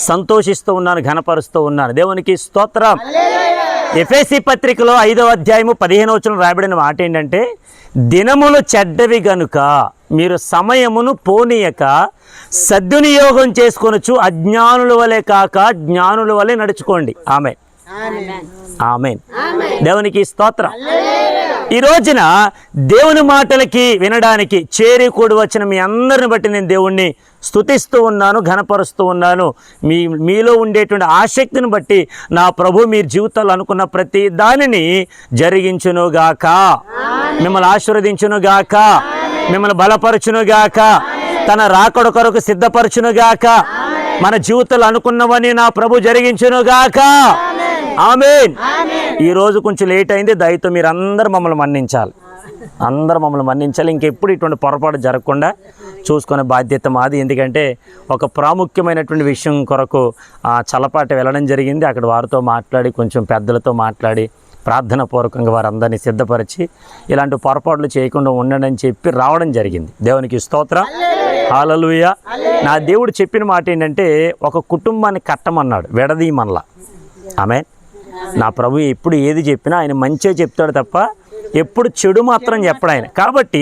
సంతోషిస్తూ ఉన్నాను, ఘనపరుస్తూ ఉన్నాను. దేవునికి స్తోత్రం. ఎఫెసీ పత్రికలో 5వ అధ్యాయము 15వ వచనం రాయబడిన మాట ఏంటంటే, దినములు చెడ్డవి గనుక మీరు సమయమును పోనీయక సద్వినియోగం చేసుకొనొచ్చు, అజ్ఞానుల వలె కాక జ్ఞానుల వలె నడుచుకోండి. ఆమేన్, ఆమేన్. దేవునికి స్తోత్రం. ఈ రోజున దేవుని మాటలకి వినడానికి చేరి కూడి వచ్చిన మీ అందరిని బట్టి నేను దేవుణ్ణి స్తుతిస్తూ ఉన్నాను, ఘనపరుస్తూ ఉన్నాను. మీలో ఉండేటువంటి ఆసక్తిని బట్టి నా ప్రభు మీ జీవితాలు అనుకున్న ప్రతి దానిని జరిగించునుగాక, మిమ్మల్ని ఆశీర్వదించునుగాక, మిమ్మల్ని బలపరచునుగాక, తన రాకడ కొరకు సిద్ధపరచునుగాక, మన జీవితాలు అనుకున్నవని నా ప్రభు జరిగించునుగాక. ఆమేన్. ఈరోజు కొంచెం లేట్ అయింది, దయతో మీరు అందరూ మమ్మల్ని మన్నించాలి, అందరూ మమ్మల్ని మన్నించాలి. ఇంకెప్పుడు ఇటువంటి పొరపాటు జరగకుండా చూసుకునే బాధ్యత మాది. ఎందుకంటే ఒక ప్రాముఖ్యమైనటువంటి విషయం కొరకు చలపాటి వెళ్ళడం జరిగింది. అక్కడ వారితో మాట్లాడి, కొంచెం పెద్దలతో మాట్లాడి, ప్రార్థన పూర్వకంగా వారందరినీ సిద్ధపరిచి ఇలాంటి పొరపాట్లు చేయకుండా ఉండండి అని చెప్పి రావడం జరిగింది. దేవునికి స్తోత్రం. హల్లెలూయా. నా దేవుడు చెప్పిన మాట ఏంటంటే, ఒక కుటుంబాన్ని కట్టమన్నాడు, విడదీయమనలా. ఆమేన్. నా ప్రభు ఎప్పుడు ఏది చెప్పినా ఆయన మంచిగా చెప్తాడు తప్ప ఎప్పుడు చెడు మాత్రం చెప్పడు ఆయన. కాబట్టి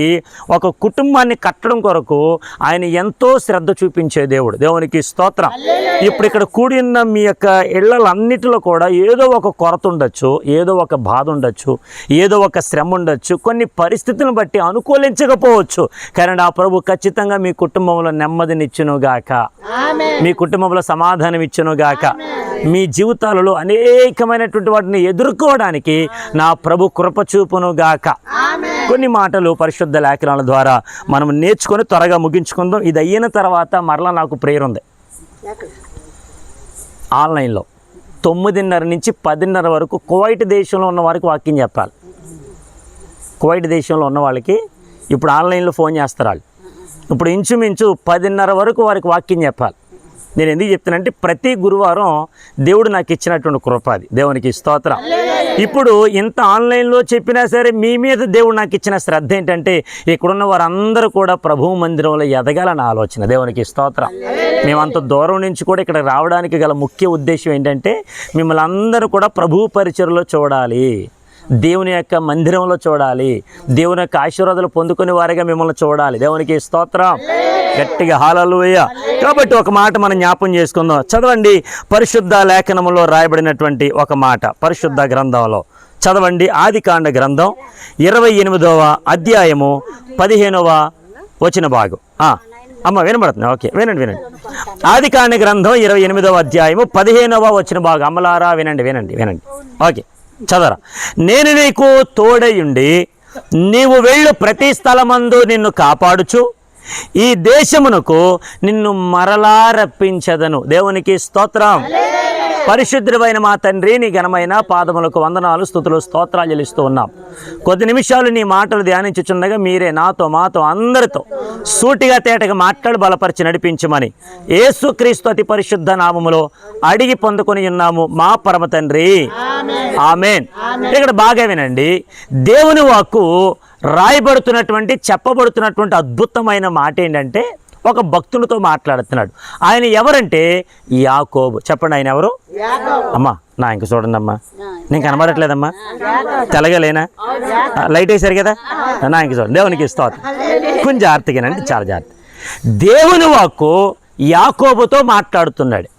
ఒక కుటుంబాన్ని కట్టడం కొరకు ఆయన ఎంతో శ్రద్ధ చూపించే దేవుడు. దేవునికి స్తోత్రం. ఇప్పుడు ఇక్కడ కూడి ఉన్న మీ యొక్క ఇళ్ళలన్నిటిలో కూడా ఏదో ఒక కొరత ఉండొచ్చు, ఏదో ఒక బాధ ఉండొచ్చు, ఏదో ఒక శ్రమ ఉండొచ్చు, కొన్ని పరిస్థితులను బట్టి అనుకూలించకపోవచ్చు. కానీ నా ప్రభు ఖచ్చితంగా మీ కుటుంబంలో నెమ్మదినిచ్చునుగాక, మీ కుటుంబంలో సమాధానం ఇచ్చునుగాక, మీ జీవితాలలో అనేకమైనటువంటి వాటిని ఎదుర్కోవడానికి నా ప్రభు కృప చూపునుగాక. కొన్ని మాటలు పరిశుద్ధ లేఖనాల ద్వారా మనం నేర్చుకొని త్వరగా ముగించుకుందాం. ఇది అయిన తర్వాత మరలా నాకు ప్రేయర్ ఉంది. ఆన్లైన్లో 9:30 నుంచి 10:30 వరకు కువైట్ దేశంలో ఉన్న వారికి వాక్యం చెప్పాలి. కువైట్ దేశంలో ఉన్న వాళ్ళకి ఇప్పుడు ఆన్లైన్లో ఫోన్ చేస్తారు వాళ్ళు. ఇప్పుడు ఇంచుమించు 10:30 వరకు వారికి వాక్యం చెప్పాలి. నేను ఎందుకు చెప్తానంటే, ప్రతి గురువారం దేవుడు నాకు ఇచ్చినటువంటి కృప అది. దేవునికి స్తోత్రం. ఇప్పుడు ఇంత ఆన్లైన్లో చెప్పినా సరే మీ మీద దేవుడు నాకు ఇచ్చిన శ్రద్ధ ఏంటంటే, ఇక్కడున్న వారందరూ కూడా ప్రభువు మందిరంలో ఎదగాలని ఆలోచన. దేవునికి స్తోత్రం. మేమంత దూరం నుంచి కూడా ఇక్కడ రావడానికి గల ముఖ్య ఉద్దేశం ఏంటంటే, మిమ్మల్ని అందరూ కూడా ప్రభువు పరిచర్లో చూడాలి, దేవుని యొక్క మందిరంలో చూడాలి, దేవుని యొక్క ఆశీర్వాదాలు పొందుకునే వారిగా మిమ్మల్ని చూడాలి. దేవునికి స్తోత్రం. గట్టిగా హల్లెలూయా. కాబట్టి ఒక మాట మనం జ్ఞాపం చేసుకుందాం. చదవండి, పరిశుద్ధ లేఖనములో రాయబడినటువంటి ఒక మాట పరిశుద్ధ గ్రంథంలో చదవండి. ఆదికాండ గ్రంథం 28వ అధ్యాయము 15వ వచన భాగం. అమ్మ వినబడుతుంది? ఓకే, వినండి. ఆదికాండ గ్రంథం 28వ అధ్యాయము 15వ వచన భాగం. అమ్మలారా వినండి. ఓకే, చదవరా. నేను నీకు తోడయుండి నీవు వెళ్ళు ప్రతి స్థలమందు నిన్ను కాపాడుచు ఈ దేశమునకు నిన్ను మరలా రప్పించదను. దేవునికి స్తోత్రం. పరిశుద్ధుడైన మా తండ్రి, నీ ఘనమైన పాదములకు వందనాలు, స్తుతులు, స్తోత్రాలు చెల్లిస్తూ ఉన్నాం. కొద్ది నిమిషాలు నీ మాటలు ధ్యానించుచుండగా మీరే నాతో, మాతో, అందరితో సూటిగా తేటగా మాట్లాడి బలపరిచి నడిపించమని యేసుక్రీస్తు అతి పరిశుద్ధ నామములో అడిగి పొందుకొని ఉన్నాము మా పరమ తండ్రి. ఆమేన్. ఇక్కడ బాగా వినండి. దేవుని వాక్కు రాయబడుతున్నటువంటి, చెప్పబడుతున్నటువంటి అద్భుతమైన మాట ఏంటంటే, ఒక భక్తునితో మాట్లాడుతున్నాడు. ఆయన ఎవరంటే యాకోబు. చెప్పండి, ఆయన ఎవరు? అమ్మా నా ఇంక చూడండి అమ్మా, నేను కనబడట్లేదమ్మా, తెలగలేనా? లైట్ వేశారు కదా, నా ఇంక చూడండి. దేవునికి స్తోత్రం. కొంచెం జాగ్రత్తగానండి, చాలా జాగ్రత్త. దేవుని వాక్కు యాకోబుతో మాట్లాడుతున్నాడు.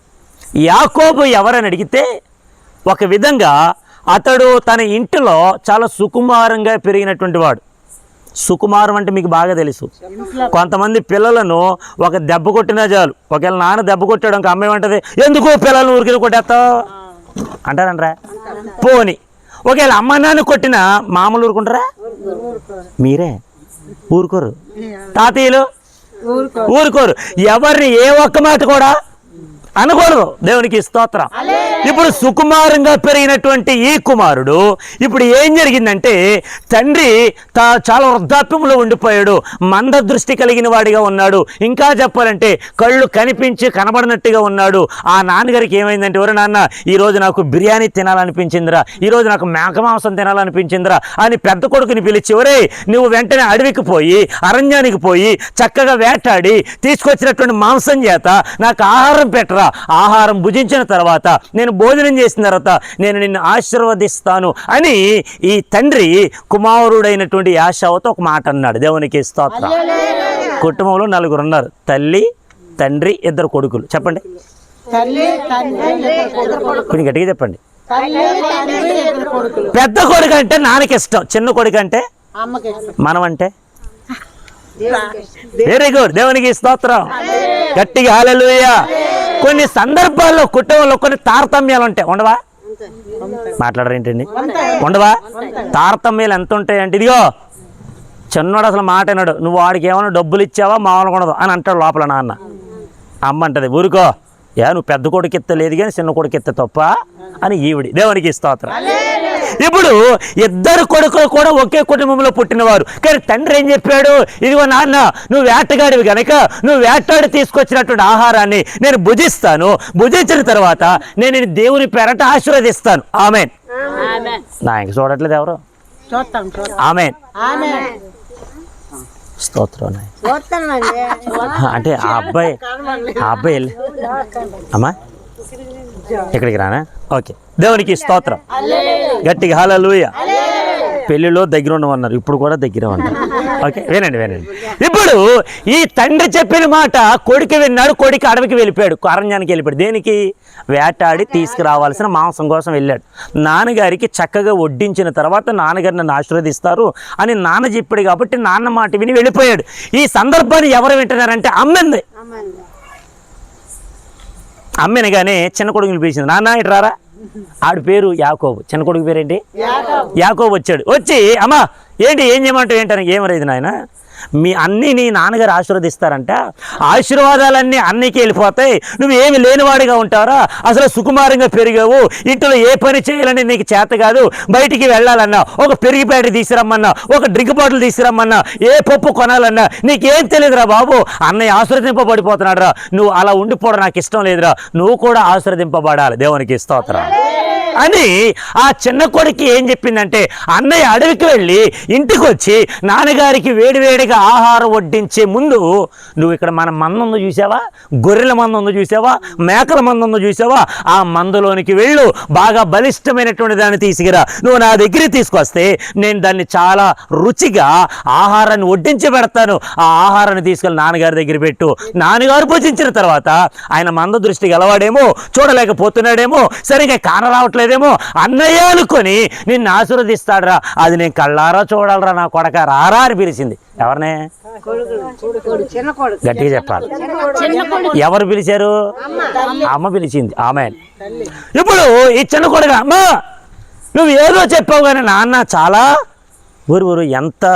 యాకోబు ఎవరని అడిగితే, ఒక విధంగా అతడు తన ఇంటిలో చాలా సుకుమారంగా పెరిగినటువంటి వాడు. సుకుమారం అంటే మీకు బాగా తెలుసు. కొంతమంది పిల్లలను ఒక దెబ్బ కొట్టినా చాలు, ఒకవేళ నాన్న దెబ్బ కొట్టాడు ఇంకా అమ్మాయి అంటది, ఎందుకు పిల్లలను ఊరికి కొట్టేస్తావు అంటారంటారా? పోని ఒకవేళ అమ్మ నాన్న కొట్టినా మామూలు ఊరుకుంటారా? మీరే ఊరుకోరు. తాతయ్యలు ఊరుకోరు. ఎవరిని ఏ ఒక్క మాట కూడా అనకూడదు. దేవునికి స్తోత్రం. ఇప్పుడు సుకుమారంగా పెరిగినటువంటి ఈ కుమారుడు ఇప్పుడు ఏం జరిగిందంటే తండ్రి చాలా వృద్ధాప్యంలో ఉండిపోయాడు, మంద దృష్టి కలిగిన వాడిగా ఉన్నాడు, ఇంకా చెప్పాలంటే కళ్ళు కనిపించి కనబడినట్టుగా ఉన్నాడు. ఆ నాన్నగారికి ఏమైందంటే, ఎవరు నాన్న ఈరోజు నాకు బిర్యానీ తినాలనిపించిందిరా, ఈరోజు నాకు మేక మాంసం తినాలనిపించిందిరా అని పెద్ద కొడుకుని పిలిచి, ఒరే నువ్వు వెంటనే అడవికి పోయి అరణ్యానికి పోయి చక్కగా వేటాడి తీసుకొచ్చినటువంటి మాంసం చేత నాకు ఆహారం పెట్టరా, ఆహారం భుజించిన తర్వాత నేను భోజనం చేసిన తర్వాత నేను నిన్ను ఆశీర్వదిస్తాను అని ఈ తండ్రి కుమారుడైనటువంటి యాషావుతో ఒక మాట అన్నాడు. దేవునికి స్తోత్రం. కుటుంబంలో 4 ఉన్నారు, తల్లి తండ్రి 2 కొడుకులు. చెప్పండి, కొంచెం గట్టిగా చెప్పండి. పెద్ద కొడుకు అంటే నాన్నకి ఇష్టం, చిన్న కొడుకు అంటే మనం అంటే వెరీ గుడ్. దేవునికి స్తోత్రం. గట్టిగా హల్లెలూయా. కొన్ని సందర్భాల్లో కుటుంబంలో కొన్ని తారతమ్యాలు ఉంటాయి, ఉండవా? మాట్లాడరేంటండి, ఉండవా? తారతమ్యాలు ఎంత ఉంటాయంటే, ఇదిగో చిన్నోడు అసలు మాట అన్నాడు, నువ్వు వాడికి ఏమైనా డబ్బులు ఇచ్చావా మామూలుగా ఉండదు అని అంటాడు లోపల నాన్న. అమ్మ అంటది, ఊరుకో, నువ్వు పెద్ద కొడుకు ఎత్తలేదు కానీ చిన్న కొడుకు ఎత్తే తప్ప అని ఈవిడి. దేవునికి స్తోత్రం. ఇప్పుడు 2 కొడుకులు కూడా ఒకే కుటుంబంలో పుట్టినవారు, కానీ తండ్రి ఏం చెప్పాడు, ఇదిగో నాన్న నువ్వు వేటగాడివి కనుక నువ్వు వేటాడి తీసుకొచ్చినటువంటి ఆహారాన్ని నేను భుజిస్తాను, భుజించిన తర్వాత నేను దేవుని పేరట ఆశీర్వదిస్తాను. ఆమెన్. నా ఇంక చూడట్లేదు ఎవరు? ఆమెన్. స్తోత్రం. అంటే ఆ అబ్బాయి వెళ్ళి అమ్మా ఇక్కడికి రానా? ఓకే, దేవునికి స్తోత్రం. గట్టిగా హల్లెలూయా. పెళ్లిలో దగ్గర ఉండమన్నారు, ఇప్పుడు కూడా దగ్గర ఉన్నారు. ఓకే, వినండి. ఇప్పుడు ఈ తండ్రి చెప్పిన మాట కొడుకు విన్నాడు, కొడుకు అడవికి వెళ్ళిపోయాడు, అరణ్యానికి వెళ్ళిపోయాడు. దేనికి? వేటాడి తీసుకురావాల్సిన మాంసం కోసం వెళ్ళాడు. నాన్నగారికి చక్కగా వడ్డించిన తర్వాత నాన్నగారు నన్ను ఆశీర్వదిస్తారు అని నాన్న చెప్పాడు కాబట్టి నాన్న మాట విని వెళ్ళిపోయాడు. ఈ సందర్భాన్ని ఎవరు వింటున్నారంటే అమ్మంది. అమ్మినగానే చిన్న కొడుకుని పిలిచింది, నాన్న ఇటు రారా. ఆడి పేరు యాకోబు, చిన్న కొడుకు పేరేంటి? యాకోబు. వచ్చాడు, వచ్చి అమ్మా ఏంటి ఏం చేయమంటావు ఏంటని. ఏమరేది నాయన, మీ అన్నీ నీ నాన్నగారు ఆశీర్వదిస్తారంట, ఆశీర్వాదాలన్నీ అన్నీకి వెళ్ళిపోతాయి, నువ్వు ఏమి లేనివాడిగా ఉంటారా, అసలు సుకుమారంగా పెరిగావు, ఇంట్లో ఏ పని చేయాలని నీకు చేత కాదు, బయటికి వెళ్ళాలన్నా ఒక పెరిగి ప్యాకెట్ తీసుకురమ్మన్నా, ఒక డ్రింక్ బాటిల్ తీసుకురమ్మన్నా, ఏ పప్పు కొనాలన్నా నీకేం తెలియదురా బాబు, అన్నయ్య ఆశీర్వదింపబడిపోతున్నాడు రా, నువ్వు అలా ఉండిపోవడం నాకు ఇష్టం లేదురా, నువ్వు కూడా ఆశీర్వదింపబడాలి. దేవునికి స్తోత్రం అని ఆ చిన్న కొడుకు ఏం చెప్పిందంటే, అన్నయ్య అడవికి వెళ్ళి ఇంటికి వచ్చి నాన్నగారికి వేడివేడిగా ఆహారం వడ్డించే ముందు నువ్వు ఇక్కడ మన మంద ఉందో చూసావా, గొర్రెల మంద ఉందో చూసావా, మేకల మంద ఉందో చూసావా, ఆ మందలోనికి వెళ్ళు, బాగా బలిష్టమైనటువంటి దాన్ని తీసుకురా, నువ్వు నా దగ్గరికి తీసుకొస్తే నేను దాన్ని చాలా రుచిగా ఆహారాన్ని వడ్డించి పెడతాను, ఆ ఆహారాన్ని తీసుకెళ్ళి నాన్నగారి దగ్గర పెట్టు. నాన్నగారు భుజించిన తర్వాత ఆయన మంద దృష్టి గలవాడేమో, చూడలేకపోతున్నాడేమో, సరిగా కానరావట్లేదేమో, అన్నయ్య అనుకొని నిన్ను ఆశీర్వదిస్తాడురా, అది నేను కళ్ళారా చూడాలరా నా కొడక, రారా అని పిలిచింది. ఎవరినే? గట్టిగా చెప్పాలి. ఎవరు పిలిచారు? అమ్మ పిలిచింది. ఆమెన్. ఇప్పుడు ఈ చిన్న కొడుకు, అమ్మ నువ్వు ఏదో చెప్పావు కానీ నాన్న చాలా ఊరు ఎంత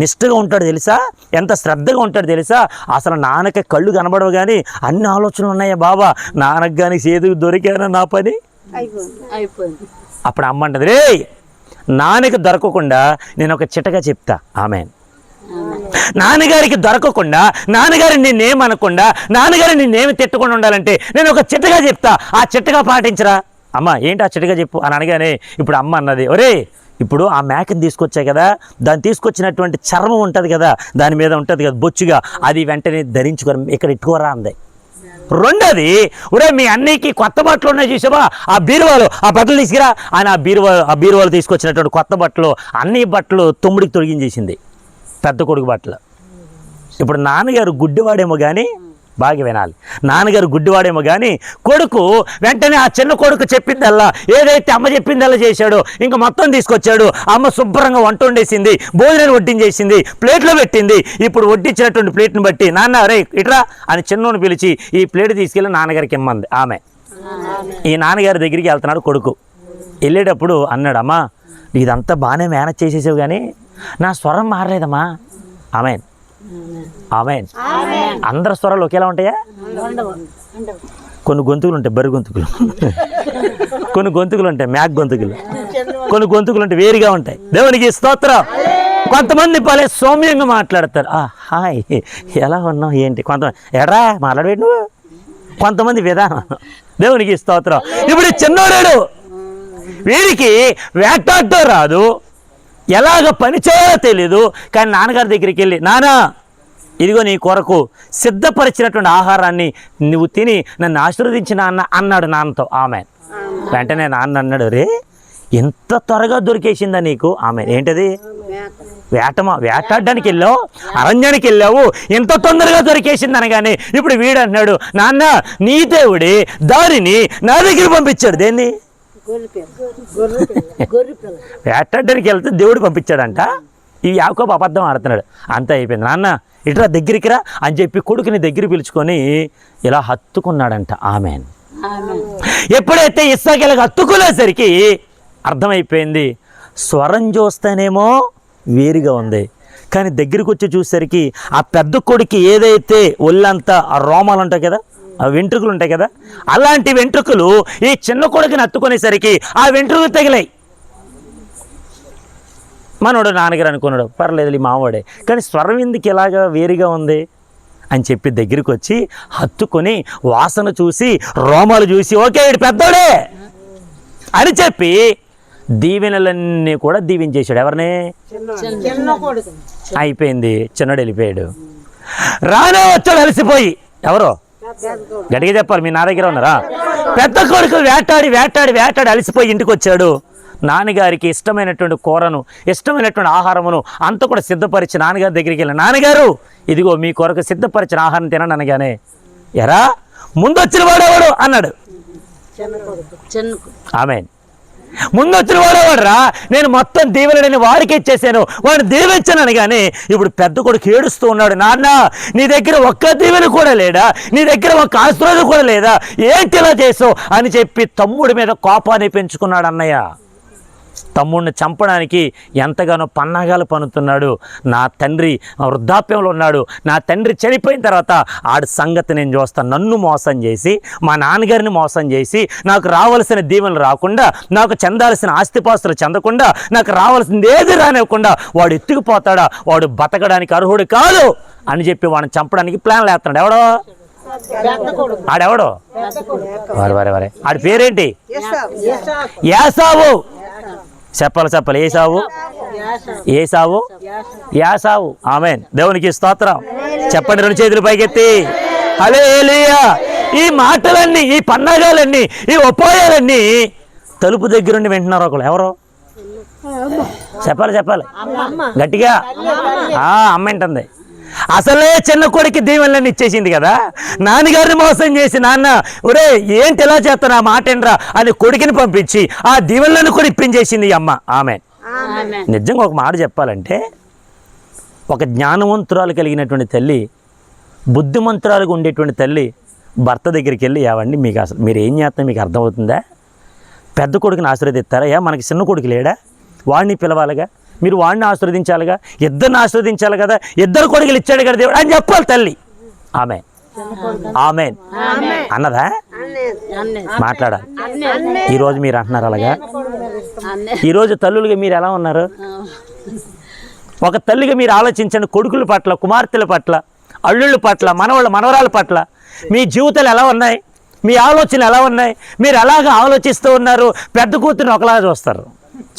నిష్ఠగా ఉంటాడు తెలుసా, ఎంత శ్రద్ధగా ఉంటాడు తెలుసా, అసలు నాన్నకి కళ్ళు కనబడవు కానీ అన్ని ఆలోచనలు ఉన్నాయా బాబా, నాన్నకు కానీ సేదుకు దొరికానా నా పని అయిపోయింది. అప్పుడు అమ్మ అంటది, రే నాన్నకి దొరకకుండా నేను ఒక చిటగా చెప్తా. ఆమెన్. నాన్నగారికి దొరకకుండా, నాన్నగారిని నిన్నేమనకుండా, నాన్నగారి నిన్నేమి తిట్టకుండా ఉండాలంటే నేను ఒక చిట్టగా చెప్తా, ఆ చిట్టగా పాటించరా. అమ్మ ఏంటి ఆ చిట్టగా చెప్పు అని అనగానే ఇప్పుడు అమ్మ అన్నది, ఒరే ఇప్పుడు ఆ మేకని తీసుకొచ్చాయి కదా, దాన్ని తీసుకొచ్చినటువంటి చర్మం ఉంటుంది కదా, దాని మీద ఉంటుంది కదా బొచ్చుగా, అది వెంటనే ధరించుకొని ఇక్కడ ఇట్టుకోరా అంది. రెండోది, ఒరే మీ అన్నయ్యకి కొత్త బట్టలు ఉన్నాయి చూసావా, ఆ బీరువాలు ఆ బట్టలు తీసుకురా ఆయన ఆ బీరువాలు తీసుకొచ్చినటువంటి కొత్త బట్టలు అన్ని బట్టలు తొమ్మిడికి తొడిగించేసింది, పెద్ద కొడుకు బట్టలు. ఇప్పుడు నాన్నగారు గుడ్డివాడేమో కానీ, బాగా వినాలి, నాన్నగారు గుడ్డివాడేమో కానీ కొడుకు వెంటనే ఆ చిన్న కొడుకు చెప్పిందల్లా, ఏదైతే అమ్మ చెప్పిందల్లా చేశాడో ఇంకా మొత్తం తీసుకొచ్చాడు. అమ్మ శుభ్రంగా వంట వండేసింది, భోజనాన్ని వడ్డించేసింది, ప్లేట్లో పెట్టింది. ఇప్పుడు వడ్డించినటువంటి ప్లేట్ని బట్టి నాన్న రే ఇట్రా అని చిన్నోని పిలిచి ఈ ప్లేట్ తీసుకెళ్ళి నాన్నగారికి ఇమ్మంది ఆమె. ఈ నాన్నగారి దగ్గరికి వెళ్తున్నాడు కొడుకు. వెళ్ళేటప్పుడు అన్నాడు, అమ్మా ఇదంతా బాగానే మేనేజ్ చేసేసావు కానీ నా స్వరం మారలేదమ్మా. ఆమెన్. ఆమెన్. అందరి స్వరాలు ఒకేలా ఉంటాయా? కొన్ని గొంతుకులు ఉంటాయి, బరి గొంతుకులు. కొన్ని గొంతుకులు ఉంటాయి మ్యాక్ గొంతుకులు, కొన్ని గొంతుకులు ఉంటాయి వేరుగా ఉంటాయి. దేవునికి స్తోత్రం. కొంతమంది భలే సౌమ్యంగా మాట్లాడతారు, హాయ్ ఎలా ఉన్నావు ఏంటి, కొంతమంది ఎడా మాట్లాడవేంటి నువ్వు, కొంతమంది విధానం. దేవునికి స్తోత్రం. ఇప్పుడు చిన్నోడాడు, వీడికి వేటాడటం రాదు, ఎలాగ పని చేయాలో తెలీదు. కానీ నాన్నగారి దగ్గరికి వెళ్ళి, నాన్న ఇదిగో నీ కొరకు సిద్ధపరిచినటువంటి ఆహారాన్ని నువ్వు తిని నన్ను ఆశీర్వదించిన అన్న అన్నాడు నాన్నతో. ఆమె వెంటనే నాన్న అన్నాడు, రే ఎంత త్వరగా దొరికేసిందా నీకు? ఆమె ఏంటది? వేటాడడానికి వెళ్ళావు, అరణ్యానికి వెళ్ళావు, ఎంత తొందరగా దొరికేసింది అనగానే ఇప్పుడు వీడు అన్నాడు, నాన్న నీ దేవుడే దానిని నా దగ్గర పంపించాడు. దేన్ని? వేటాడడానికి వెళ్తే దేవుడు పంపించాడంట. ఈ యాకోబు అబద్ధం ఆడుతున్నాడు. అంతా అయిపోయింది. నాన్న ఇట్లా దగ్గరికి రా అని చెప్పి కొడుకుని దగ్గర పిలుచుకొని ఇలా హత్తుకున్నాడంట. ఆమెన్. ఎప్పుడైతే ఇస్సాకేలకు హత్తుకునేసరికి అర్థమైపోయింది, స్వరం చూస్తేనేమో వేరుగా ఉంది, కానీ దగ్గరికి వచ్చి చూసేసరికి ఆ పెద్ద కొడుకు ఏదైతే ఒళ్ళంతా ఆ రోమాలు ఉంటాయి కదా, ఆ వెంట్రుకలు ఉంటాయి కదా, అలాంటి వెంట్రుకలు ఈ చిన్న కొడుకుని హత్తుకునేసరికి ఆ వెంట్రుకలు తగిలాయి. మనోడు నాన్నగారు అనుకున్నాడు, పర్లేదు మావాడే, కానీ స్వరం ఎందుకు ఇలాగా వేరుగా ఉంది అని చెప్పి దగ్గరికి వచ్చి హత్తుకొని వాసన చూసి రోమాలు చూసి ఓకే వీడు పెద్దోడే అని చెప్పి దీవెనలన్నీ కూడా దీవించేశాడు. ఎవరిని? అయిపోయింది. చిన్నోడు వెళ్ళిపోయాడు. రానే వచ్చాడు అలసిపోయి. ఎవరో గట్టిగా చెప్పాలి, మీ నా దగ్గర ఉన్నారా? పెద్ద కొడుకు వేటాడి వేటాడి వేటాడి అలసిపోయి ఇంటికి వచ్చాడు. నాన్నగారికి ఇష్టమైనటువంటి కూరను, ఇష్టమైనటువంటి ఆహారమును అంతా కూడా సిద్ధపరిచి నాన్నగారి దగ్గరికి వెళ్ళి, నాన్నగారు ఇదిగో మీ కొరకు సిద్ధపరిచిన ఆహారం తినండి అనగానే, ఎరా ముందొచ్చిన వాడేవాడు అన్నాడు. ఆమేన్. ముందొచ్చిన వాడేవాడురా, నేను మొత్తం దీవెనని వాడికి ఇచ్చేసాను, వాడిని దీవించాను అనగానే ఇప్పుడు పెద్ద కొడుకు ఏడుస్తూ ఉన్నాడు, నాన్న నీ దగ్గర ఒక్క దీవెన కూడా లేడా, నీ దగ్గర ఒక్క ఆశీర్వాదం కూడా లేదా, ఏంటి ఇలా చేసావు అని చెప్పి తమ్ముడి మీద కోపాన్ని పెంచుకున్నాడు అన్నయ్య. తమ్ముడిని చంపడానికి ఎంతగానో పన్నాగాలు పన్నుతున్నాడు. నా తండ్రి వృద్ధాప్యంలో ఉన్నాడు, నా తండ్రి చనిపోయిన తర్వాత ఆడి సంగతి నేను చూస్తాను. నన్ను మోసం చేసి, మా నాన్నగారిని మోసం చేసి, నాకు రావాల్సిన దీవెనలు రాకుండా, నాకు చెందాల్సిన ఆస్తిపాస్తులు చెందకుండా, నాకు రావాల్సింది ఏది రానివ్వకుండా వాడు ఎత్తుకుపోతాడా, వాడు బతకడానికి అర్హుడు కాదు అని చెప్పి వాడిని చంపడానికి ప్లాన్లు వేస్తున్నాడు. ఎవడో ఆడెవడో వరే ఆడి పేరేంటి? యాసావు. చెప్పాలి ఏసావు యాసావు. ఆమేన్. దేవునికి స్తోత్రం. చెప్పండి రెండు చేతులు పైకెత్తి హల్లెలూయా. ఈ మాటలన్నీ, ఈ పన్నాగాలన్నీ, ఈ ఉపాయాలన్నీ తలుపు దగ్గరుండి వింటున్నారు ఒకళ్ళు. ఎవరో చెప్పాలి గట్టిగా. అమ్మ ఏంటుంది? అసలే చిన్న కొడుకు దీవెనలన్నీ ఇచ్చేసింది కదా, నాన్నగారిని మోసం చేసి, నాన్న ఒరే ఏంటి ఎలా చేస్తాను ఆ మాట ఏంట్రా అని కొడుకుని పంపించి ఆ దీవెనలను కూడా ఇప్పించేసింది అమ్మ. ఆమె నిజంగా ఒక మాట చెప్పాలంటే, ఒక జ్ఞానవంతురాలు కలిగినటువంటి తల్లి, బుద్ధిమంతురాలుగా ఉండేటువంటి తల్లి భర్త దగ్గరికి వెళ్ళి, ఏవండి మీకు అసలు మీరు ఏం చేస్తారో మీకు అర్థమవుతుందా? పెద్ద కొడుకుని ఆశీర్వదిస్తారా? మనకి చిన్న కొడుకు లేడా? వాడిని పిలవాలిగా, మీరు వాడిని ఆశీర్వదించాలిగా, ఇద్దరిని ఆశీర్వదించాలి కదా, ఇద్దరు కొడుకులు ఇచ్చాడు కదా దేవుడు అని చెప్పాలి తల్లి. ఆమె ఆమెన్ అన్నదా? మాట్లాడాలి. ఈరోజు మీరు అంటున్నారు అలాగా. ఈరోజు తల్లులుగా మీరు ఎలా ఉన్నారు? ఒక తల్లిగా మీరు ఆలోచించండి. కొడుకుల పట్ల, కుమార్తెల పట్ల, అల్లుళ్ళ పట్ల, మనవాళ్ళ మనవరాల పట్ల మీ జీవితాలు ఎలా ఉన్నాయి? మీ ఆలోచనలు ఎలా ఉన్నాయి? మీరు ఎలాగ ఆలోచిస్తూ ఉన్నారు? పెద్ద కూతురుని ఒకలా చూస్తారు,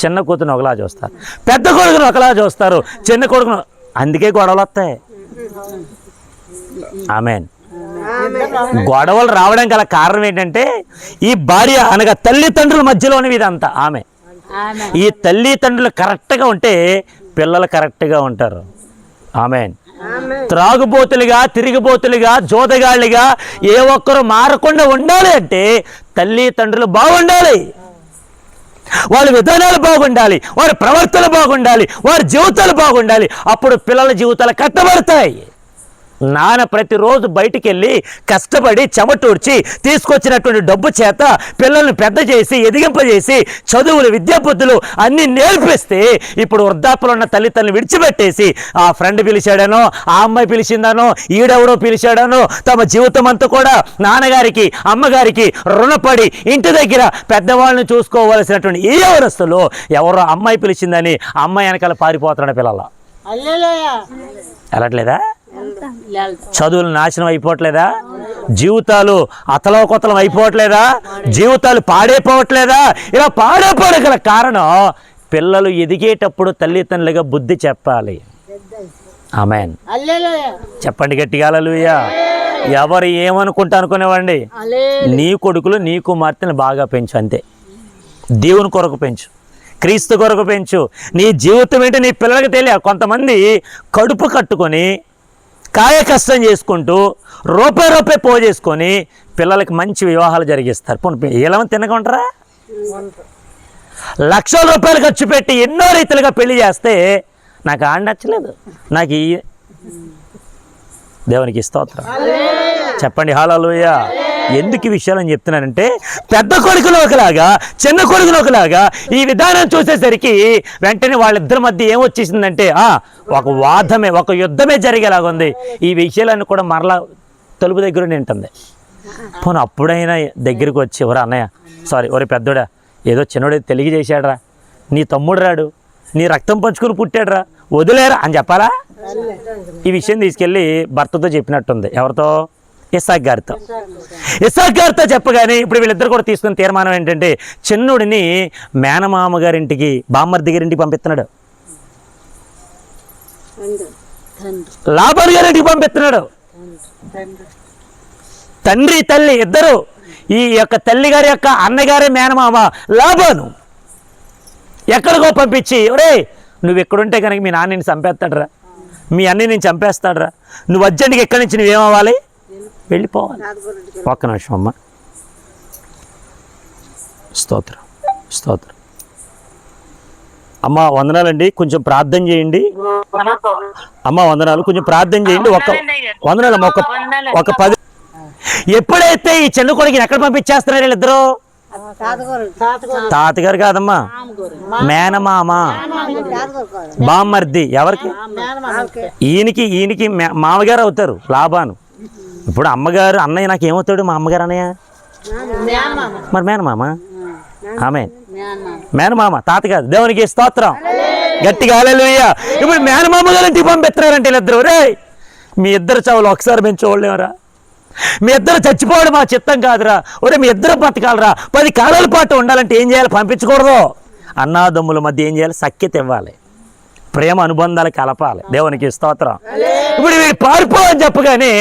చిన్న కూతురుని ఒకలా చూస్తారు, పెద్ద కొడుకుని ఒకలా చూస్తారు, చిన్న కొడుకును. అందుకే గొడవలు వస్తాయి. ఆమెన్. గొడవలు రావడం గల కారణం ఏంటంటే, ఈ భార్య అనగా తల్లిదండ్రుల మధ్యలోనివి ఇదంతా. ఆమె ఈ తల్లిదండ్రులు కరెక్ట్గా ఉంటే పిల్లలు కరెక్ట్గా ఉంటారు. ఆమెన్. త్రాగుబోతులుగా, తిరిగిబోతులుగా, జోదగాళ్ళుగా ఏ ఒక్కరు మారకుండా ఉండాలి అంటే తల్లిదండ్రులు బాగుండాలి, వాళ్ళ విధానాలు బాగుండాలి, వారి ప్రవర్తన బాగుండాలి, వారి జీవితాలు బాగుండాలి. అప్పుడు పిల్లల జీవితాలు కట్టబడతాయి. నాన్న ప్రతిరోజు బయటికి వెళ్ళి కష్టపడి చెమటూడ్చి తీసుకొచ్చినటువంటి డబ్బు చేత పిల్లల్ని పెద్ద చేసి ఎదిగింపజేసి చదువులు విద్యాబుద్ధులు అన్నీ నేర్పిస్తే ఇప్పుడు వృద్ధాప్యంలో ఉన్న తల్లిదండ్రులు విడిచిపెట్టేసి ఆ ఫ్రెండ్ పిలిచాడనో ఆ అమ్మాయి పిలిచిందనో ఈడెవడో పిలిచాడనో తమ జీవితం అంతా కూడా నాన్నగారికి అమ్మగారికి రుణపడి ఇంటి దగ్గర పెద్దవాళ్ళని చూసుకోవలసినటువంటి ఈ యవనస్తులు ఎవరో అమ్మాయి పిలిచిందని అమ్మాయి వెనకాల పారిపోతున్నాడు పిల్లలు. వెళ్ళట్లేదా? చదువులు నాశనం అయిపోవట్లేదా? జీవితాలు అతలోకొతలం అయిపోవట్లేదా? జీవితాలు పాడైపోవట్లేదా? ఇలా పాడైపోవడం కారణం పిల్లలు ఎదిగేటప్పుడు తల్లిదండ్రులుగా బుద్ధి చెప్పాలి. ఆమేన్. చెప్పండి గట్టిగా హల్లెలూయా. ఎవరు ఏమనుకుంటా అనుకునేవాడి, నీ కొడుకులు నీ కుమార్తెను బాగా పెంచు, అంతే. దేవుని కొరకు పెంచు, క్రీస్తు కొరకు పెంచు. నీ జీవితం ఏంటి నీ పిల్లలకి తెలియ. కొంతమంది కడుపు కట్టుకొని కాయ కష్టం చేసుకుంటూ రూపాయి పోజేసుకొని పిల్లలకి మంచి వివాహాలు జరిగిస్తారు. పోనీ ఏమని తినకుంటారా? లక్షల రూపాయలు ఖర్చు పెట్టి ఎన్నో రీతిలుగా పెళ్లి చేస్తే నాకు నచ్చలేదు, నాకు దేవునికి స్తోత్రం. చెప్పండి హల్లెలూయా. ఎందుకు ఈ విషయాలని చెప్తున్నానంటే, పెద్ద కొడుకులు ఒకలాగా చిన్న కొడుకులు ఒకలాగా ఈ విధానం చూసేసరికి వెంటనే వాళ్ళిద్దరి మధ్య ఏమొచ్చేసిందంటే ఒక వాదమే, ఒక యుద్ధమే జరిగేలాగా ఉంది. ఈ విషయాలన్నీ కూడా మరలా తలుపు దగ్గర నింటుంది. పోనీ అప్పుడైనా దగ్గరికి వచ్చి, ఎవరు అన్నయ్య సారీ ఒరే పెద్దోడా, ఏదో చిన్నోడే తెలియజేశాడరా, నీ తమ్ముడు రాడు, నీ రక్తం పంచుకుని పుట్టాడురా, వదిలేరా అని చెప్పాలా? ఈ విషయం తీసుకెళ్ళి భర్తతో చెప్పినట్టుంది. ఎవరితో? ఇస్సాకు గారితో చెప్పగానే ఇప్పుడు వీళ్ళిద్దరు కూడా తీసుకున్న తీర్మానం ఏంటంటే, చిన్నుడిని మేనమామ గారింటికి బామ్మర్ది గారింటికి పంపిస్తున్నాడు, లాబాను గారింటికి పంపిస్తున్నాడు. తండ్రి తల్లి ఇద్దరు, ఈ యొక్క తల్లి గారి యొక్క అన్నగారే మేనమామ లాబాను ఎక్కడికో పంపించి, ఒరే నువ్వు ఎక్కడుంటే కనుక మీ నాన్న నేను చంపేస్తాడరా, మీ అన్నయ్య నేను చంపేస్తాడరా, నువ్వు అర్జెంట్గా ఎక్కడి నుంచి నువ్వేమవ్వాలి, వెళ్ళిపోవాలి. ఒక్క నిమిషం అమ్మ. స్తోత్రం స్తోత్రం. అమ్మ వందనాలండి, కొంచెం ప్రార్థన చేయండి. అమ్మ వందనాలు, కొంచెం ప్రార్థన చేయండి. వందనాలు ఒక 10. ఎప్పుడైతే ఈ చిన్న కొడుకుని ఎక్కడ పంపించేస్తున్నారు వీళ్ళిద్దరు? తాతగారు కాదమ్మా, మేనమామ బామ్మర్ది. ఎవరికి? ఈయనకి మామగారు అవుతారు లాబాను. ఇప్పుడు అమ్మగారు అన్నయ్య నాకు ఏమవుతాడు? మా అమ్మగారు అన్నయ్య మరి మేనమామ. ఆమేన్. మేనమామ, తాత కాదు. దేవునికి స్తోత్రం. గట్టిగా హల్లెలూయా. ఇప్పుడు మేనమామ గారు ఇంటికి పంపిస్తున్నారంటే వీళ్ళిద్దరు, రే మీ ఇద్దరు చావులు ఒకసారి మేము చూడలేమరా, మీ ఇద్దరు చచ్చిపోవడం మా చిత్తం కాదురా, ఒరే మీ ఇద్దరు బతకాలరా, 10 కాలాల పాటు ఉండాలంటే ఏం చేయాలి? పంపించకూడదు. అన్నాదమ్ముల మధ్య ఏం చేయాలి? సఖ్యత ఇవ్వాలి, ప్రేమ అనుబంధాలు కలపాలి. దేవునికి స్తోత్రం. ఇప్పుడు వీడు పారిపో అని చెప్పగానే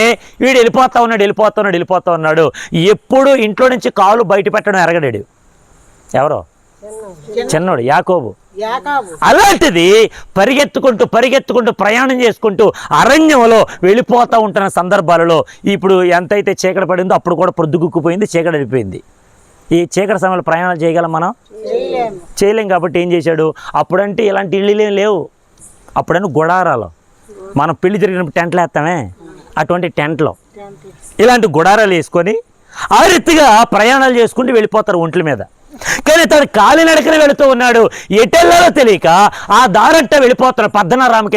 వీడు వెళ్ళిపోతా ఉన్నాడు. ఎప్పుడు ఇంట్లో నుంచి కాలు బయట పెట్టడం ఎరగడాడు. ఎవరో చిన్నోడు యాకోబు. అలాంటిది పరిగెత్తుకుంటూ ప్రయాణం చేసుకుంటూ అరణ్యంలో వెళ్ళిపోతూ ఉంటున్న సందర్భాలలో ఇప్పుడు ఎంతైతే చీకటి పడిందో అప్పుడు కూడా పొద్దుగుక్కుపోయింది, చీకటి వెళ్ళిపోయింది. ఈ చీకటి సమయంలో ప్రయాణాలు చేయగలం మనం? చేయలేం. కాబట్టి ఏం చేశాడు? అప్పుడంటే ఇలాంటి ఇళ్ళేం లేవు. అప్పుడని గుడారాలు, మనం పెళ్లి జరిగినప్పుడు టెంట్లు వేస్తామే, అటువంటి టెంట్లో ఇలాంటి గుడారాలు వేసుకొని ఆ రీతిగా ప్రయాణాలు చేసుకుంటూ వెళ్ళిపోతారు ఒంట్ల మీద. కానీ తను కాలినడకన వెళుతూ ఉన్నాడు. ఎటెల్లాలో తెలియక ఆ దారంట వెళ్ళిపోతున్నాడు, పద్దనారామకి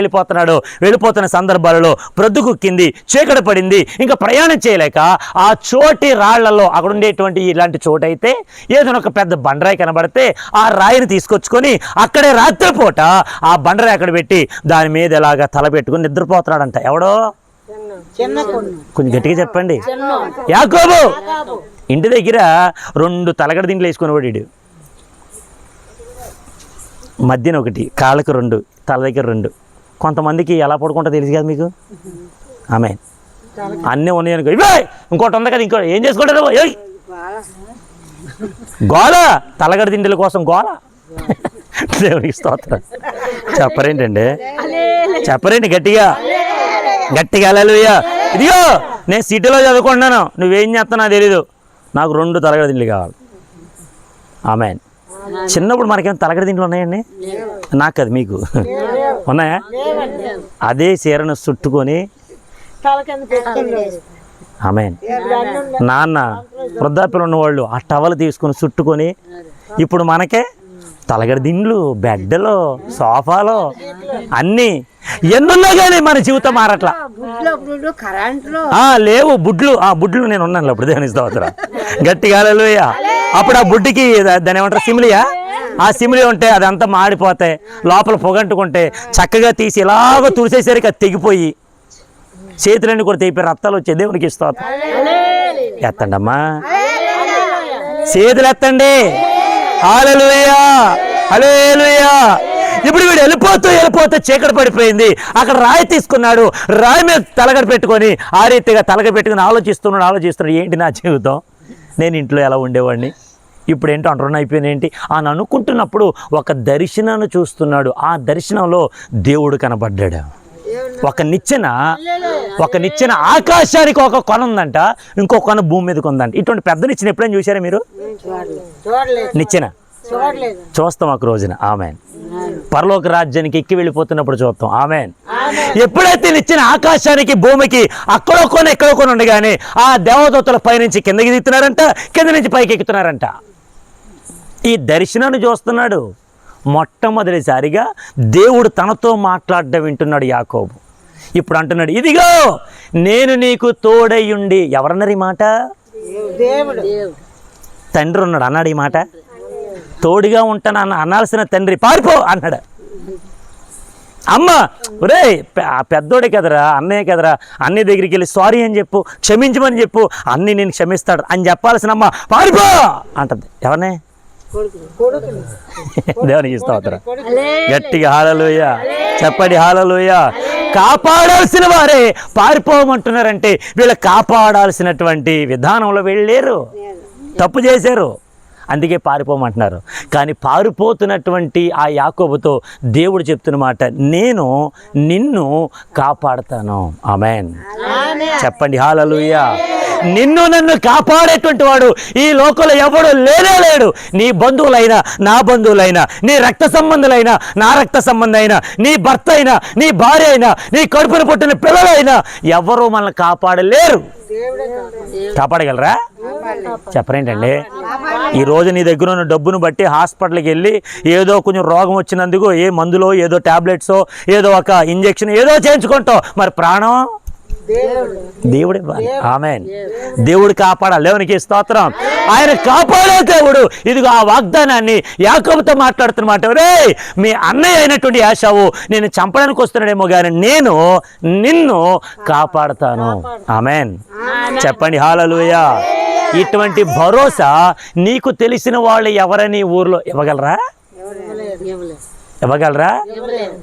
వెళ్ళిపోతున్న సందర్భాలలో ప్రొద్దుగుక్కింది, చీకటి పడింది. ఇంకా ప్రయాణం చేయలేక ఆ చోటి రాళ్లలో, అక్కడ ఉండేటువంటి ఇలాంటి చోటు అయితే ఏదైనా ఒక పెద్ద బండరాయి కనబడితే ఆ రాయిని తీసుకొచ్చుకొని అక్కడే రాత్రిపూట ఆ బండరాయి అక్కడ పెట్టి దాని మీద ఎలాగా తల పెట్టుకుని నిద్రపోతున్నాడంట. ఎవడో? కొంచెం గట్టిగా చెప్పండి. యాకోబు. ఇంటి దగ్గర 2 తలగడ దిండ్లు వేసుకుని వాడు, మధ్యన ఒకటి, కాళ్ళకు 2, తల దగ్గర 2. కొంతమందికి ఎలా పడుకుంటా తెలుసు కదా మీకు. ఆమె అన్నీ ఉన్నాయి అనుకో, ఇవే ఇంకోటి ఉంది కదా, ఇంకోటి ఏం చేసుకుంటారు? గోల, తలగడ దిండుల కోసం గోల. దేవునికి స్తోత్రం. చెప్పరేంటి గట్టిగా హల్లెలూయా. ఇదిగో నేను సిటీలో చదువుకుంటున్నాను, నువ్వేం చేస్తున్నావు తెలీదు, నాకు 2 తలగడ దిండ్లు కావాలి. ఆమేన్. చిన్నప్పుడు మనకేం తలగడ దిండ్లు ఉన్నాయండి? నాకు అది, మీకు ఉన్నాయా? అదే చీరను చుట్టుకొని ఆమేన్. నాన్న వృద్ధాప్యంలో ఉన్నవాళ్ళు ఆ టవల్ తీసుకుని చుట్టుకొని ఇప్పుడు మనకే తలగడ దిండ్లు, బెడ్డలు, సోఫాలు అన్నీ ఎన్నున్నా కానీ మన జీవితం మారట్లా. లేవు బుడ్లు నేను ఉన్నాను అప్పుడు దేవుని స్తోత్రం గట్టిగా హల్లెలూయా. అప్పుడు ఆ బుడ్డికి దాని ఏమంటారు సిమిలియా, ఆ సిమిలి ఉంటే అదంతా మాడిపోతాయి, లోపల పొగంటుకుంటే చక్కగా తీసి ఇలాగ తుడిసేసరికి అది తెగిపోయి చేతులన్నీ కూడా తెగిపోయి రక్తాలు వచ్చే దేవునికి స్తోత్రం. ఎత్తండి అమ్మా, చేతులు ఎత్తండి. హల్లెలూయా హల్లెలూయా. ఇప్పుడు వీడు వెళ్ళిపోతూ చీకటి పడిపోయింది. అక్కడ రాయి తీసుకున్నాడు, రాయి మీద తలగడ పెట్టుకొని ఆ రీతిగా తలగడ పెట్టుకుని ఆలోచిస్తున్నాడు ఏంటి నా జీవితం, నేను ఇంట్లో ఎలా ఉండేవాడిని, ఇప్పుడు ఏంటో అంటున్నా అయిపోయింది ఏంటి అని అనుకుంటున్నప్పుడు ఒక దర్శనాన్ని చూస్తున్నాడు. ఆ దర్శనంలో దేవుడు కనబడ్డాడు. ఒక నిచ్చెన ఆకాశానికి ఒక కొన ఉందంట, ఇంకో కొన భూమి మీదకి ఉందంట. ఇటువంటి పెద్ద నిచ్చెన ఎప్పుడైనా చూసారా మీరు? నిచ్చెన చూస్తాం ఒక రోజున. ఆమెన్. పరలోక రాజ్యానికి ఎక్కి వెళ్ళిపోతున్నప్పుడు చూస్తాం. ఆమెన్. ఎప్పుడైతే నిచ్చెన ఆకాశానికి భూమికి అక్కడో కొని ఎక్కడో కొని ఉండగానే ఆ దేవదూతల పైనుంచి కిందకి దిగుతున్నారంట, కింద నుంచి పైకి ఎక్కుతున్నారంట. ఈ దర్శనాన్ని చూస్తున్నాడు. మొట్టమొదటిసారిగా దేవుడు తనతో మాట్లాడడం వింటున్నాడు యాకోబు. ఇప్పుడు అంటున్నాడు, ఇదిగో నేను నీకు తోడయ్యుండి. ఎవరన్నారు ఈ మాట? తండ్రి ఉన్నాడు అన్నాడు ఈ మాట. తోడుగా ఉంటాను అనాల్సిన తండ్రి పారిపో అన్నాడు. అమ్మ ఒరే పెద్దోడే కదరా, అన్నయ్య కదరా, అన్నయ్య దగ్గరికి వెళ్ళి సారీ అని చెప్పు, క్షమించమని చెప్పు, అన్నీ నేను క్షమిస్తాడు అని చెప్పాల్సిన అమ్మ పారిపో అంటది. ఎవరినే? దేవునికి స్తోత్రం గట్టిగా హల్లెలూయా చెప్పండి. హల్లెలూయా. కాపాడాల్సిన వారే పారిపోమంటున్నారంటే వీళ్ళు కాపాడాల్సినటువంటి విధానంలో వెళ్ళలేరు, తప్పు చేశారు, అందుకే పారిపోమంటున్నారు. కానీ పారిపోతున్నటువంటి ఆ యాకోబుతో దేవుడు చెప్తున్న మాట, నేను నిన్ను కాపాడుతాను. ఆమేన్ చెప్పండి. హల్లెలూయా. నిన్ను నన్ను కాపాడేటువంటి వాడు ఈ లోకంలో ఎవడు లేడు. నీ బంధువులైనా, నా బంధువులైనా, నీ రక్త సంబంధులైనా, నా రక్త సంబంధైనా, నీ భర్త అయినా, నీ భార్య అయినా, నీ కడుపున పుట్టిన పిల్లలైనా ఎవరు మనల్ని కాపాడలేరు. కాపాడగలరా? చెప్పరేంటండి. ఈరోజు నీ దగ్గర ఉన్న డబ్బును బట్టి హాస్పిటల్కి వెళ్ళి ఏదో కొంచెం రోగం వచ్చినందుకు ఏ మందులో, ఏదో టాబ్లెట్సో, ఏదో ఒక ఇంజెక్షన్ ఏదో చేయించుకుంటావు, మరి ప్రాణం దేవుడు ఇవ్వాలి. ఆమేన్. దేవుడు కాపాడాలి. దేవునికి స్తోత్రం. ఆయన కాపాడే దేవుడు. ఇదిగో ఆ వాగ్దానాన్ని యాకోబుతో మాట్లాడుతున్నమాట. రే మీ అన్నయ్య అయినటువంటి యాశావు నేను చంపడానికి వస్తున్నాడేమో కానీ నేను నిన్ను కాపాడుతాను. ఆమేన్ చెప్పండి. హల్లెలూయా. ఇటువంటి భరోసా నీకు తెలిసిన వాళ్ళు ఎవరని ఊర్లో ఇవ్వగలరా?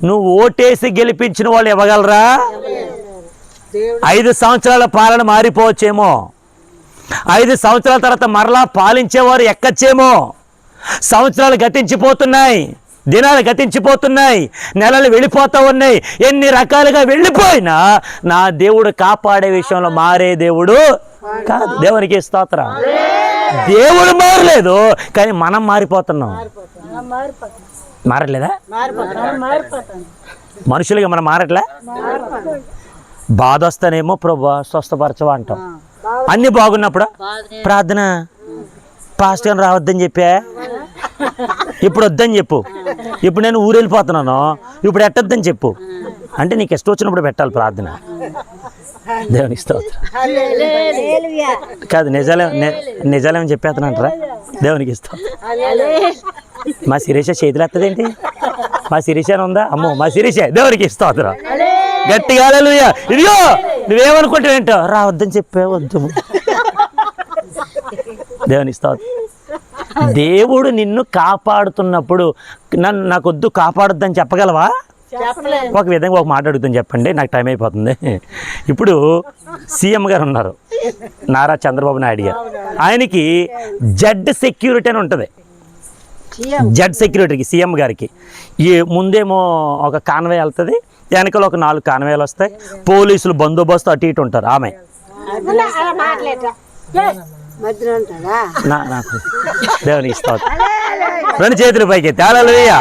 నువ్వు ఓటేసి గెలిపించిన వాళ్ళు ఇవ్వగలరా? 5 సంవత్సరాల పాలన మారిపోవచ్చేమో, 5 సంవత్సరాల తర్వాత మరలా పాలించేవారు ఎక్కచ్చేమో. సంవత్సరాలు గతించిపోతున్నాయి, దినాలు గతించిపోతున్నాయి, నెలలు వెళ్ళిపోతూ ఉన్నాయి. ఎన్ని రకాలుగా వెళ్ళిపోయినా నా దేవుడు కాపాడే విషయంలో మారే దేవుడు కాదు. దేవునికి స్తోత్రం. దేవుడు మారలేదు కానీ మనం మారిపోతున్నాం. మారట్లేదా? మనుషులుగా మనం మారట్లే. బాధ వస్తానేమో ప్రభు స్వస్థపరచవా అంటాం. అన్నీ బాగున్నప్పుడు ప్రార్థన పాస్టర్ గారు రావద్దని చెప్పా, ఇప్పుడు వద్దని చెప్పు, ఇప్పుడు నేను ఊరు వెళ్ళిపోతున్నాను, ఇప్పుడు ఎట్టొద్దని చెప్పు అంటే నీకు ఇష్టం వచ్చినప్పుడు పెట్టాలి ప్రార్థన. దేవునికి స్తోత్రం. కాదు నిజాలేమని చెప్పేస్తానంటారా? దేవునికి స్తోత్రం. మా శిరీష చేతులు ఎత్తదేంటి? మా శిరీష ఉందా? అమ్మో మా శిరీష. దేవునికి స్తోత్రం. గట్టిగా హల్లెలూయా. ఇదిగో నువ్వేమనుకుంటావు ఏంటో, రావద్దని చెప్పే వద్దు. దేవునికి స్తోత్రం. దేవుడు నిన్ను కాపాడుతున్నప్పుడు నాకు వద్దు కాపాడొద్దని చెప్పగలవా? ఒక విధంగా ఒక మాట అడుగుతాను చెప్పండి, నాకు టైం అయిపోతుంది. ఇప్పుడు సీఎం గారు ఉన్నారు, నారా చంద్రబాబు నాయుడు గారు. ఆయనకి జెడ్ సెక్యూరిటీ అని ఉంటుంది. జెడ్ సెక్యూరిటీకి సీఎం గారికి ఈ ముందేమో ఒక కాన్వే వెళ్తుంది, వెనకాల ఒక 4 కాన్వేలు వస్తాయి, పోలీసులు బందోబస్తు అటు ఇటు ఉంటారు. ఆమె దేవుని ఇస్తారు. 2 చేతులు పైకి హల్లెలూయా.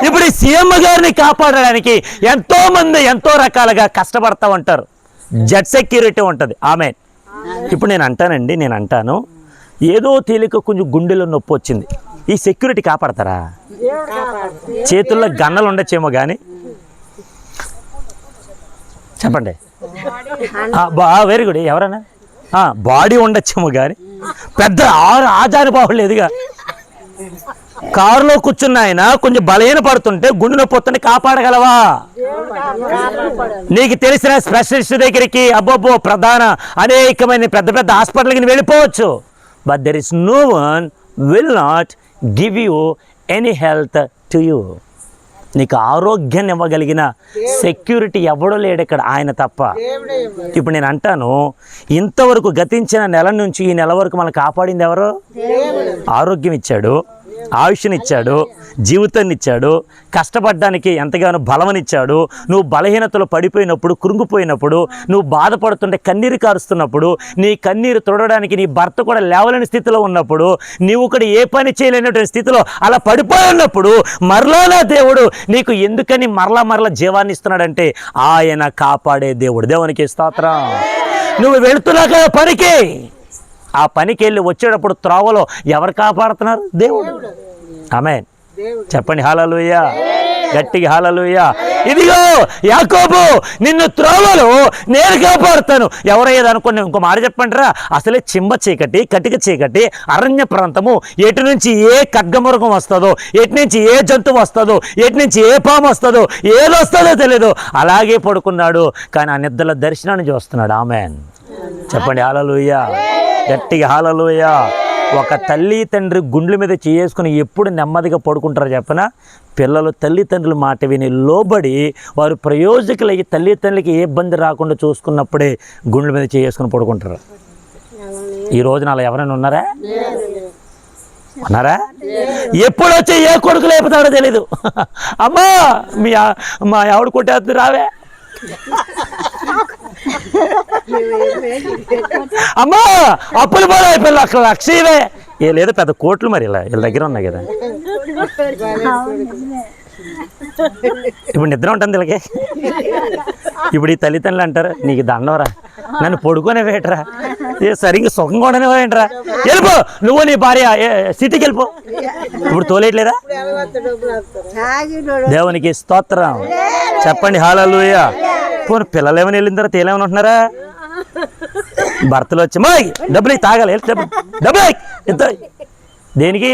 ఇప్పుడు ఈ సీఎం గారిని కాపాడడానికి ఎంతో మంది ఎంతో రకాలుగా కష్టపడతా ఉంటారు. జెడ్ సెక్యూరిటీ ఉంటుంది. ఆమెన్. ఇప్పుడు నేను అంటాను ఏదో తేలిక కొంచెం గుండెలో నొప్పి వచ్చింది, ఈ సెక్యూరిటీ కాపాడతారా? చేతుల్లో గన్నలు ఉండొచ్చేమో కానీ చెప్పండి. Very good. ఎవరన్నా బాడీ ఉండొచ్చేమో కానీ పెద్ద ఆచారబాహులు లేదుగా. కారులో కూర్చున్న ఆయన కొంచెం బలహీన పడుతుంటే గుండె నొప్పి వస్తుంటే కాపాడగలవా? నీకు తెలిసిన స్పెషలిస్ట్ దగ్గరికి అబ్బబ్బో ప్రధాన అనేకమైన పెద్ద పెద్ద హాస్పిటల్కి వెళ్ళిపోవచ్చు. But there is no one will not give you any health to you. నీకు ఆరోగ్యాన్ని ఇవ్వగలిగిన సెక్యూరిటీ ఎవడో లేడు ఇక్కడ, ఆయన తప్ప. ఇప్పుడు నేను అంటాను, ఇంతవరకు గతించిన నెల నుంచి ఈ నెల వరకు మనల్ని కాపాడింది ఎవరు? ఆరోగ్యం ఇచ్చాడు, ఆయుష్నిచ్చాడు, జీవితాన్ని ఇచ్చాడు, కష్టపడడానికి ఎంతగానో బలమనిచ్చాడు. నువ్వు బలహీనతలో పడిపోయినప్పుడు, కృంగిపోయినప్పుడు, నువ్వు బాధపడుతుంటే, కన్నీరు కారుస్తున్నప్పుడు, నీ కన్నీరు తొడడానికి నీ భర్త కూడా లేవలేని స్థితిలో ఉన్నప్పుడు, నీవు కూడా ఏ పని చేయలేనటువంటి స్థితిలో అలా పడిపోయి ఉన్నప్పుడు మరలా దేవుడు నీకు ఎందుకని మరలా జీవాన్ని ఇస్తున్నాడంటే ఆయన కాపాడే దేవుడు. దేవునికి స్తోత్రం. నువ్వు వెళుతున్నాక పనికి, ఆ పనికి వెళ్ళి వచ్చేటప్పుడు త్రోవలో ఎవరు కాపాడుతున్నారు? దేవుడు. ఆమేన్. చెప్పండి హల్లెలూయా, గట్టిగా హల్లెలూయా. ఇదిగో యాకోబు, నిన్ను త్రోవలో నేను కాపాడుతాను. ఎవరయ్యేది అనుకుని ఇంకో మాట చెప్పండి రా. అసలే చింబ చీకటి, కటిక చీకటి, అరణ్య ప్రాంతము, ఎటు నుంచి ఏ ఖడ్గమృగం వస్తుందో, ఎటు నుంచి ఏ జంతువు వస్తుందో, ఎటు నుంచి ఏ పాము వస్తుందో, ఏది వస్తుందో తెలియదు. అలాగే పడుకున్నాడు, కానీ ఆ నిద్రలో దర్శనాన్ని చూస్తున్నాడు. ఆమేన్. చెప్పండి హల్లెలూయా, గట్టిగా హల్లెలూయా. ఒక తల్లి తండ్రి గుండెల మీద చేసుకుని ఎప్పుడు నెమ్మదిగా పడుకుంటారో చెప్పనా? పిల్లలు తల్లిదండ్రుల మాట విని లోబడి వారు ప్రయోజకులయ్యి తల్లిదండ్రులకి ఏ ఇబ్బంది రాకుండా చూసుకున్నప్పుడే గుండెల మీద చేసుకుని పడుకుంటారు. ఈ రోజున అలా ఎవరైనా ఉన్నారా? ఎప్పుడు వచ్చి ఏ కొడుకు లేపుతాడో తెలీదు. అమ్మా మా ఆవిడ కొట్టేస్తుంది రావే, అమ్మా అప్పులు పోలే అయిపోయి లక్ష ఇవే ఏ లేదా పెద్ద కోట్లు మరి ఇలా వీళ్ళ దగ్గర ఉన్నాయి కదా. ఇప్పుడు నిద్ర ఉంటుంది వీళ్ళకి. ఇప్పుడు ఈ తల్లిదండ్రులు అంటారు, నీకు దండవరా, నన్ను పడుకునే వేయటరా, సరిగ్గా సుఖం కూడా వేయంటరా, వెళ్ళిపో నువ్వు నీ భార్య సిటీకి వెళ్ళిపో. ఇప్పుడు తోలేయట్లేదా? దేవునికి స్తోత్రం. చెప్పండి హల్లెలూయా. పోనీ పిల్లలు ఏమైనా వెళ్ళిన తర్వాత ఏమేమైనా ఉంటున్నారా? భర్తలు వచ్చి మా డబ్బులు తాగాలి, డబ్బులు ఎంత దేనికి?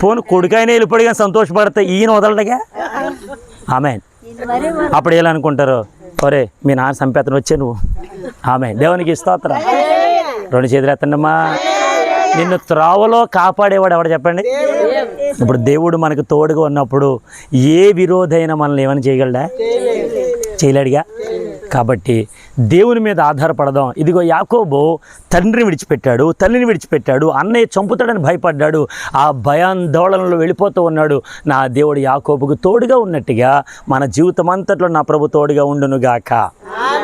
పోను కొడుకైనా వెళ్ళిపోయి కానీ సంతోషపడతాయి, ఈయన వదలడగా. ఆమేన్. అప్పుడు ఎలా అనుకుంటారు, ఒరే మీ నాన్న సంపేతను వచ్చే నువ్వు. ఆమేన్. దేవునికి స్తోత్రం. రెండు చేతులు ఎత్తండమ్మా. నిన్ను త్రోవలో కాపాడేవాడు ఎవడు చెప్పండి? ఇప్పుడు దేవుడు మనకు తోడుగా ఉన్నప్పుడు ఏ విరోధైనా మనల్ని ఏమైనా చేయగలడా? చేయలేడుగా. కాబట్టి దేవుని మీద ఆధారపడదాం. ఇదిగో యాకోబు తండ్రిని విడిచిపెట్టాడు, తల్లిని విడిచిపెట్టాడు, అన్నయ్య చంపుతాడని భయపడ్డాడు. ఆ భయాందోళనలో వెళ్ళిపోతూ ఉన్నాడు. నా దేవుడు యాకోబుకు తోడుగా ఉన్నట్టుగా మన జీవితం అంతట్లో నా ప్రభు తోడుగా ఉండునుగాక.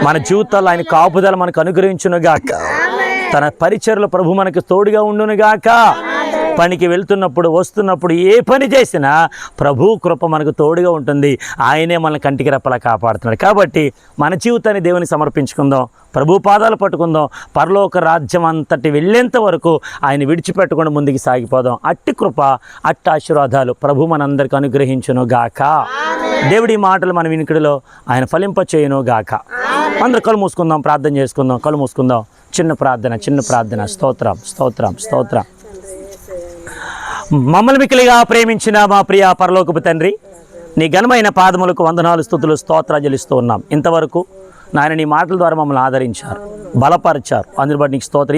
మన జీవితాల్లో ఆయన కాపుదల మనకు అనుగ్రహించునుగాక. తన పరిచర్లో ప్రభు మనకు తోడుగా ఉండునుగాక. పనికి వెళ్తున్నప్పుడు వస్తున్నప్పుడు ఏ పని చేసినా ప్రభు కృప మనకు తోడుగా ఉంటుంది. ఆయనే మనల్ని కంటికి రెప్పలా కాపాడుతున్నాడు. కాబట్టి మన జీవితాన్ని దేవుని సమర్పించుకుందాం, ప్రభు పాదాలు పట్టుకుందాం. పరలోక రాజ్యం అంతటి వెళ్ళేంత వరకు ఆయన విడిచిపెట్టకుండా ముందుకు సాగిపోదాం. అట్టి కృప, అట్టి ఆశీర్వాదాలు ప్రభు మనందరికీ అనుగ్రహించును గాక. దేవుడి మాటలు మన వినికిడిలో ఆయన ఫలింపచేయును గాక. అందరూ కళ్ళు మూసుకుందాం, ప్రార్థన చేసుకుందాం. కళ్ళు మూసుకుందాం. చిన్న ప్రార్థన. స్తోత్రం, స్తోత్రం, స్తోత్రం. మమ్మల్ని మిక్కిలిగా ప్రేమించిన మా ప్రియ పరలోకపు తండ్రి, నీ ఘనమైన పాదములకు వందనాలు, స్తుతులు, స్తోత్రాలు చెల్లిస్తూ ఉన్నాం. ఇంతవరకు నాయన నీ మాటల ద్వారా మమ్మల్ని ఆదరించారు, బలపరిచారు. అందుని బట్టి నీకు స్తోత్రం.